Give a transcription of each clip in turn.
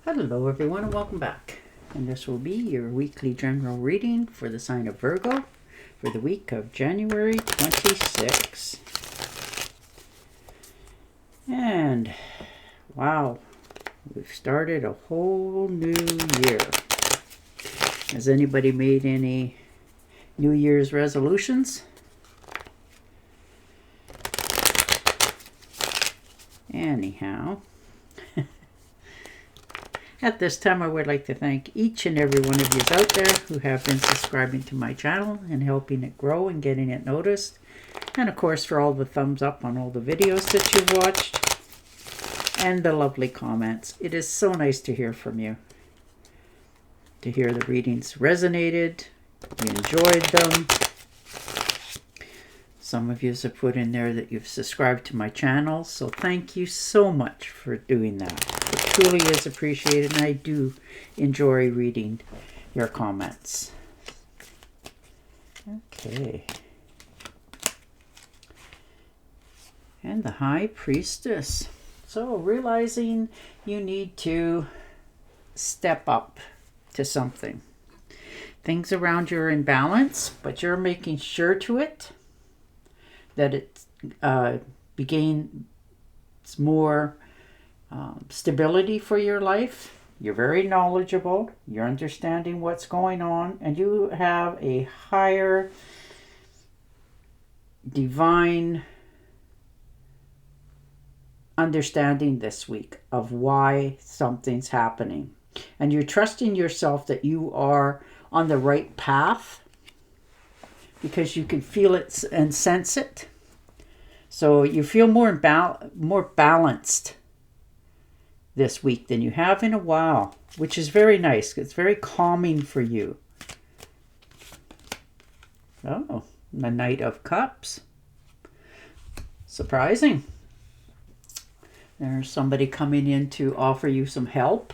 Hello everyone and welcome back. And this will be your weekly general reading for the sign of Virgo for the week of January 26. And wow, we've started a whole new year. Has anybody made any New Year's resolutions? Anyhow, at this time, I would like to thank each and every one of you out there who have been subscribing to my channel and helping it grow and getting it noticed. And of course, for all the thumbs up on all the videos that you've watched and the lovely comments. It is so nice to hear from you, to hear the readings resonated, you enjoyed them. Some of you have put in there that you've subscribed to my channel, so thank you so much for doing that. It truly is appreciated, and I do enjoy reading your comments. Okay. And the High Priestess. So realizing you need to step up to something. Things around you are in balance, but you're making sure to it that it gains more stability for your life. You're very knowledgeable. You're understanding what's going on, and you have a higher divine understanding this week of why something's happening. And you're trusting yourself that you are on the right path, because you can feel it and sense it. So you feel more balanced this week than you have in a while, which is very nice. It's very calming for you. Oh, the Knight of Cups. Surprising. There's somebody coming in to offer you some help.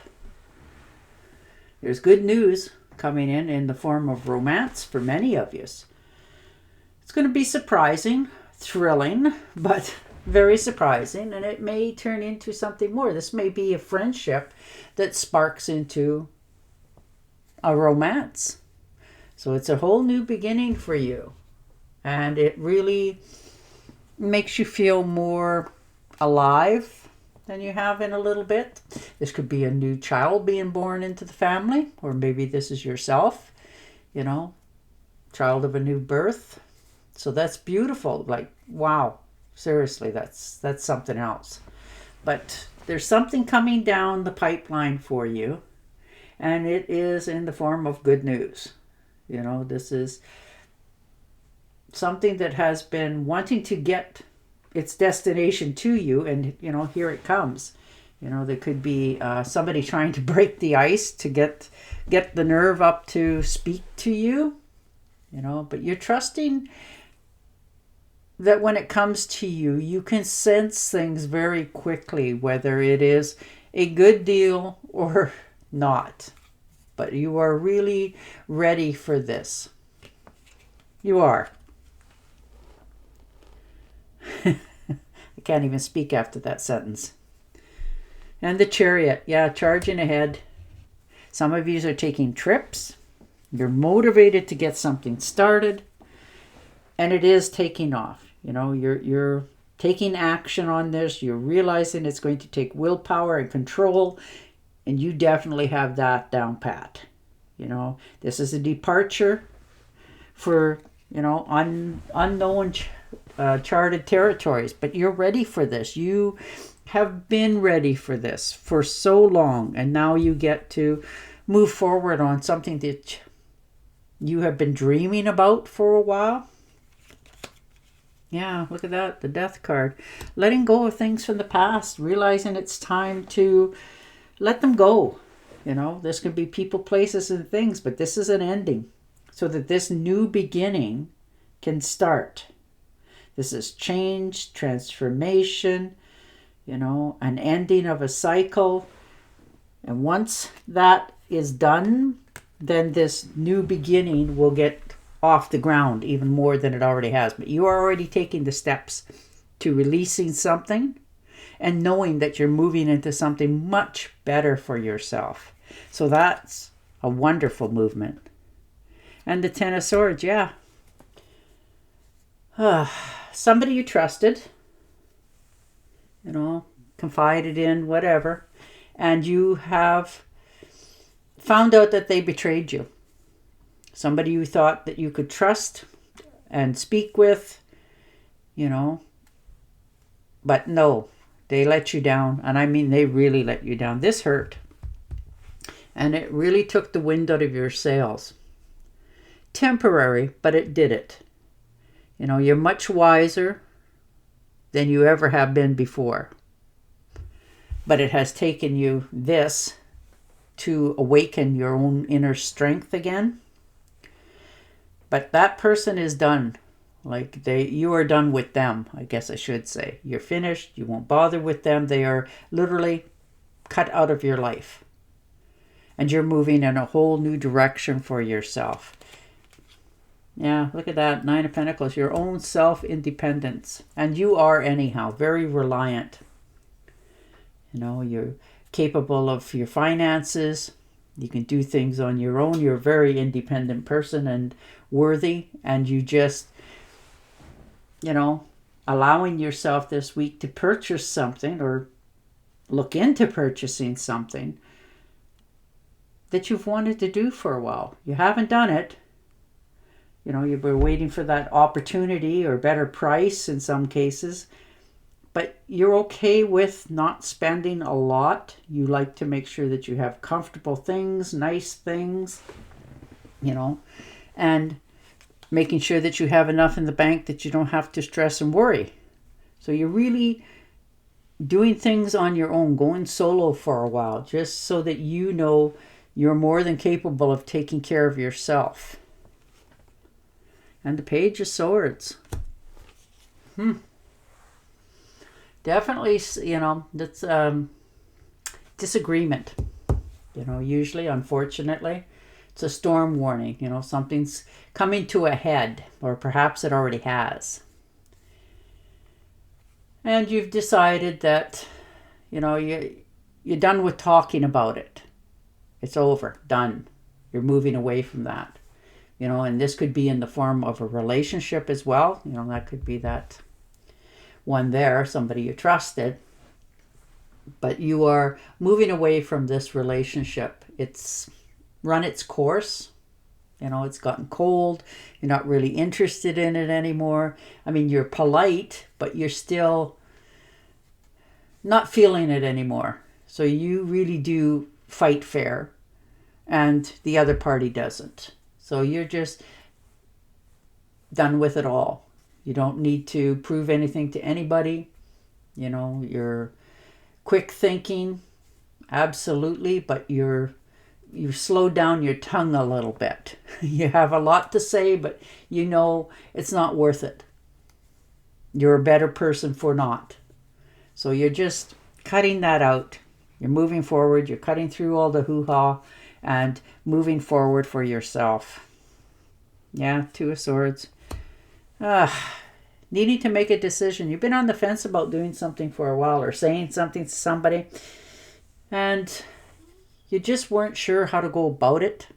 There's good news coming in the form of romance for many of you. It's going to be surprising, thrilling, but very surprising, and it may turn into something more. This may be a friendship that sparks into a romance. So it's a whole new beginning for you, and it really makes you feel more alive than you have in a little bit. This could be a new child being born into the family, or maybe this is yourself, child of a new birth. So that's beautiful. Like, wow, seriously, that's something else. But there's something coming down the pipeline for you, and it is in the form of good news. This is something that has been wanting to get its destination to you, and here it comes. There could be somebody trying to break the ice to get the nerve up to speak to you, but you're trusting that when it comes to you, you can sense things very quickly, whether it is a good deal or not. But you are really ready for this. You are. I can't even speak after that sentence. And the Chariot, charging ahead. Some of you are taking trips. You're motivated to get something started, and it is taking off. You're taking action on this. You're realizing it's going to take willpower and control, and you definitely have that down pat. This is a departure for unknown charted territories, but you're ready for this. You have been ready for this for so long, and now you get to move forward on something that you have been dreaming about for a while. Yeah, look at that, the Death card. Letting go of things from the past, realizing it's time to let them go. This could be people, places, and things, but this is an ending so that this new beginning can start. This is change, transformation, an ending of a cycle. And once that is done, then this new beginning will get off the ground even more than it already has. But you are already taking the steps to releasing something and knowing that you're moving into something much better for yourself. So that's a wonderful movement. And the Ten of Swords, yeah. Somebody you trusted, confided in, whatever, and you have found out that they betrayed you. Somebody you thought that you could trust and speak with, but no, they let you down. And I mean, they really let you down. This hurt. And it really took the wind out of your sails. Temporary, but it did it. You're much wiser than you ever have been before. But it has taken you this to awaken your own inner strength again. But that person is done. You are done with them, I guess I should say. You're finished. You won't bother with them. They are literally cut out of your life. And you're moving in a whole new direction for yourself. Yeah, look at that. 9 of Pentacles. Your own self-independence. And you are anyhow very reliant. You're capable of your finances. You can do things on your own. You're a very independent person and worthy. And you just, allowing yourself this week to purchase something or look into purchasing something that you've wanted to do for a while. You haven't done it. You've been waiting for that opportunity or better price in some cases. But you're okay with not spending a lot. You like to make sure that you have comfortable things, nice things, and making sure that you have enough in the bank that you don't have to stress and worry. So you're really doing things on your own, going solo for a while, just so that you're more than capable of taking care of yourself. And the Page of Swords. Definitely, that's disagreement. Usually, unfortunately, it's a storm warning. Something's coming to a head, or perhaps it already has. And you've decided that, you're done with talking about it. It's over, done. You're moving away from that. And this could be in the form of a relationship as well. That could be that one there, somebody you trusted. But you are moving away from this relationship. It's run its course. It's gotten cold. You're not really interested in it anymore. I mean, you're polite, but you're still not feeling it anymore. So you really do fight fair, and the other party doesn't. So you're just done with it all. You don't need to prove anything to anybody. You're quick thinking, absolutely, but you slow down your tongue a little bit. You have a lot to say, but it's not worth it. You're a better person for not. So you're just cutting that out. You're moving forward. You're cutting through all the hoo-ha and moving forward for yourself. Yeah, 2 of Swords. Needing to make a decision. You've been on the fence about doing something for a while or saying something to somebody, and you just weren't sure how to go about it.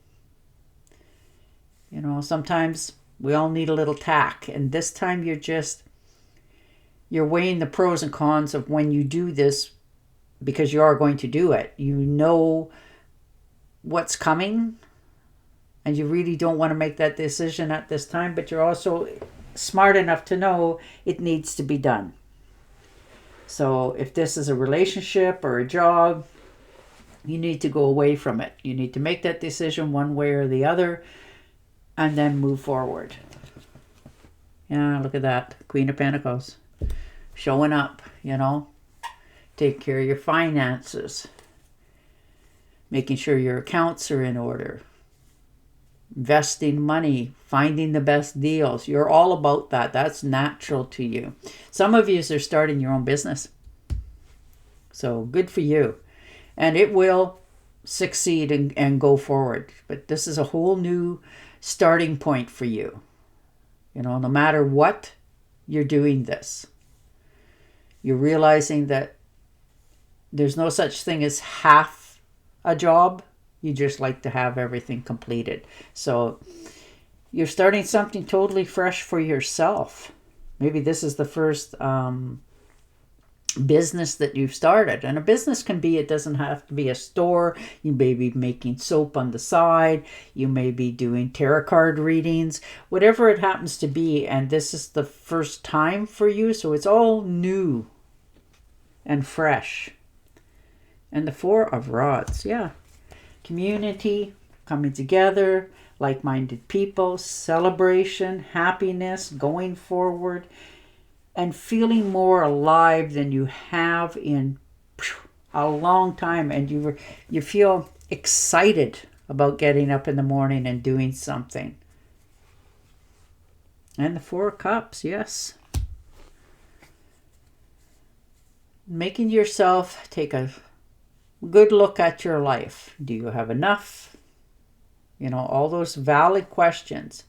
Sometimes we all need a little tack, and this time you're weighing the pros and cons of when you do this, because you are going to do it. What's coming, and you really don't want to make that decision at this time, but you're also smart enough to know it needs to be done. So if this is a relationship or a job, you need to go away from it. You need to make that decision one way or the other, and then move forward. Yeah, look at that. Queen of Pentacles. Showing up, Take care of your finances. Making sure your accounts are in order. Investing money. Finding the best deals. You're all about that. That's natural to you. Some of you are starting your own business. So good for you. And it will succeed and go forward. But this is a whole new starting point for you. No matter what, you're doing this. You're realizing that There's no such thing as half a job. You just like to have everything completed. So you're starting something totally fresh for yourself. Maybe this is the first business that you've started. And a business can be, it doesn't have to be a store. You may be making soap on the side. You may be doing tarot card readings, whatever it happens to be. And this is the first time for you. So it's all new and fresh. And the Four of Rods, yeah. Community, coming together, like-minded people, celebration, happiness, going forward, and feeling more alive than you have in a long time. And you feel excited about getting up in the morning and doing something. And the Four of Cups, yes. Making yourself take a good look at your life. Do you have enough? You know, all those valid questions.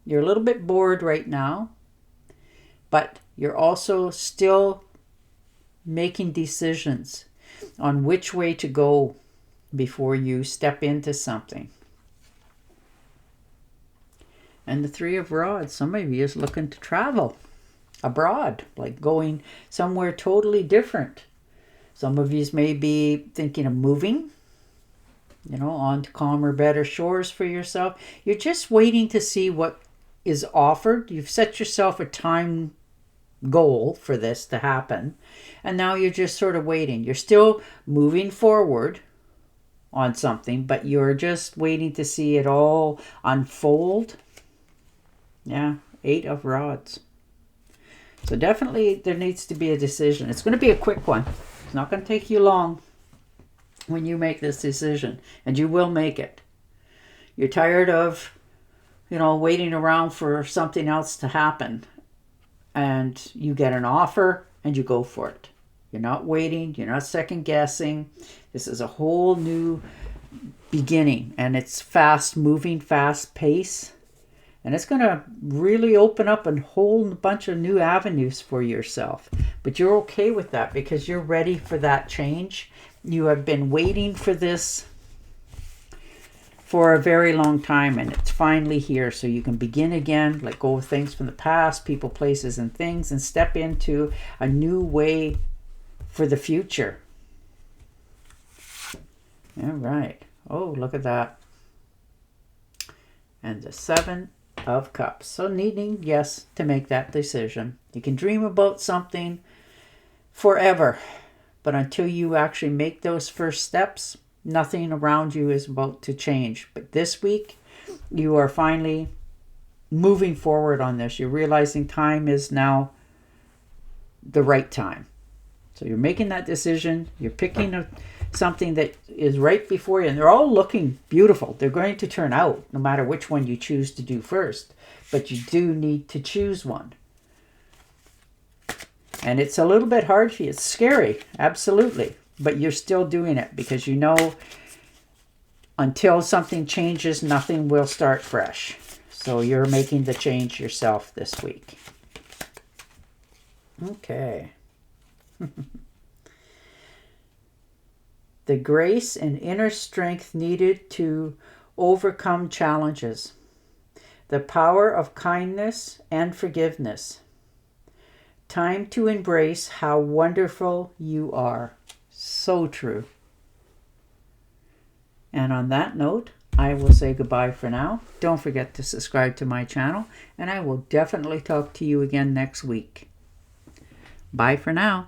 You're a little bit bored right now, but you're also still making decisions on which way to go before you step into something. And the Three of Rods. Some of you is looking to travel abroad, like going somewhere totally different. Some of you may be thinking of moving, you know, on to calmer, better shores for yourself. You're just waiting to see what is offered. You've set yourself a time goal for this to happen. And now you're just sort of waiting. You're still moving forward on something, but you're just waiting to see it all unfold. Yeah, Eight of Rods. So definitely there needs to be a decision. It's going to be a quick one. It's not going to take you long when you make this decision, and you will make it. You're tired of, you know, waiting around for something else to happen, and you get an offer and you go for it. You're not waiting. You're not second guessing. This is a whole new beginning, and it's fast moving, fast pace. And it's going to really open up a whole bunch of new avenues for yourself. But you're okay with that because you're ready for that change. You have been waiting for this for a very long time, and it's finally here. So you can begin again, let go of things from the past, people, places, and things, and step into a new way for the future. All right. Oh, look at that. And the Seven of Cups. So needing, yes, to make that decision. You can dream about something forever, but until you actually make those first steps, nothing around you is about to change. But this week, you are finally moving forward on this. You're realizing time is now the right time. So you're making that decision. You're picking something that is right before you. And they're all looking beautiful. They're going to turn out no matter which one you choose to do first. But you do need to choose one. And it's a little bit hard for you. It's scary, absolutely. But you're still doing it because you know until something changes, nothing will start fresh. So you're making the change yourself this week. Okay. The grace and inner strength needed to overcome challenges. The power of kindness and forgiveness. Time to embrace how wonderful you are. So true. And on that note, I will say goodbye for now. Don't forget to subscribe to my channel, and I will definitely talk to you again next week. Bye for now.